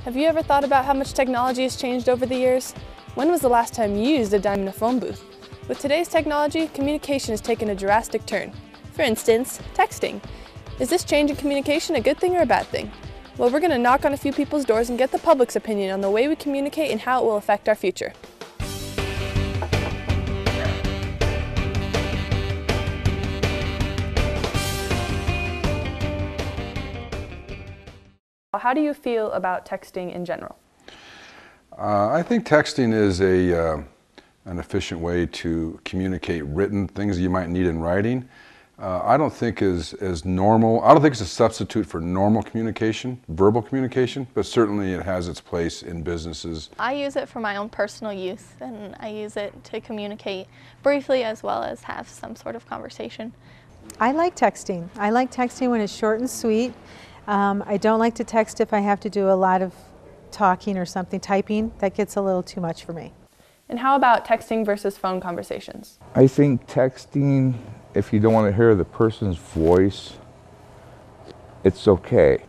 Have you ever thought about how much technology has changed over the years? When was the last time you used a dime in a phone booth? With today's technology, communication has taken a drastic turn. For instance, texting. Is this change in communication a good thing or a bad thing? Well, we're going to knock on a few people's doors and get the public's opinion on the way we communicate and how it will affect our future. How do you feel about texting in general? I think texting is an efficient way to communicate written things you might need in writing. I don't think as normal. I don't think it's a substitute for normal communication, verbal communication, but certainly it has its place in businesses. I use it for my own personal use, and I use it to communicate briefly as well as have some sort of conversation. I like texting. I like texting when it's short and sweet. I don't like to text if I have to do a lot of talking or something, typing. That gets a little too much for me. And how about texting versus phone conversations? I think texting, if you don't want to hear the person's voice, it's okay.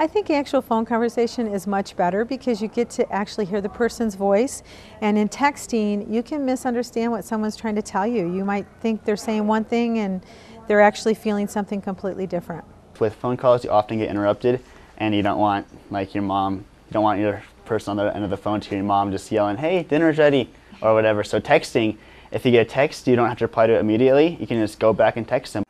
I think actual phone conversation is much better because you get to actually hear the person's voice. And in texting, you can misunderstand what someone's trying to tell you. You might think they're saying one thing and they're actually feeling something completely different. With phone calls, you often get interrupted, and you don't want, like, your mom, you don't want your person on the end of the phone to hear your mom just yelling, "Hey, dinner's ready," or whatever. So texting, if you get a text, you don't have to reply to it immediately. You can just go back and text them.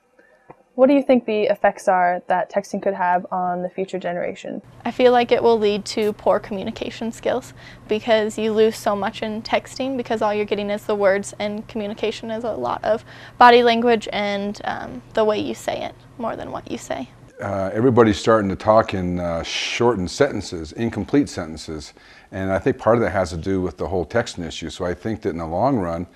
What do you think the effects are that texting could have on the future generation? I feel like it will lead to poor communication skills because you lose so much in texting because all you're getting is the words, and communication is a lot of body language and the way you say it more than what you say. Everybody's starting to talk in shortened sentences, incomplete sentences, and I think part of that has to do with the whole texting issue. So I think that in the long run,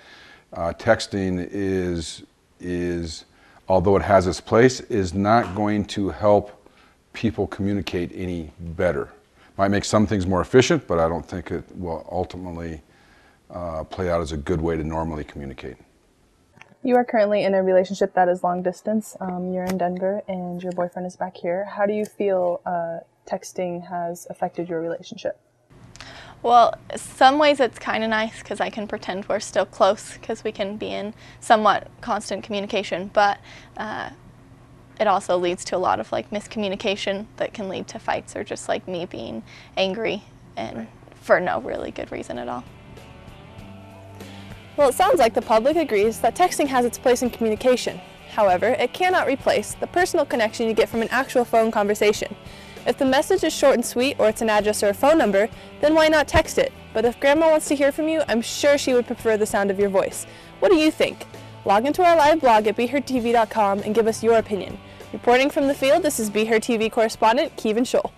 texting is, although it has its place, is not going to help people communicate any better. Might make some things more efficient, but I don't think it will ultimately play out as a good way to normally communicate. You are currently in a relationship that is long distance. You're in Denver and your boyfriend is back here. How do you feel texting has affected your relationship? Well, some ways it's kind of nice because I can pretend we're still close because we can be in somewhat constant communication, but it also leads to a lot of miscommunication that can lead to fights or just me being angry and for no really good reason at all. Well, it sounds like the public agrees that texting has its place in communication. However, it cannot replace the personal connection you get from an actual phone conversation. If the message is short and sweet, or it's an address or a phone number, then why not text it? But if Grandma wants to hear from you, I'm sure she would prefer the sound of your voice. What do you think? Log into our live blog at BeHeardTV.com and give us your opinion. Reporting from the field, this is BeHeard TV correspondent Kevin Scholl.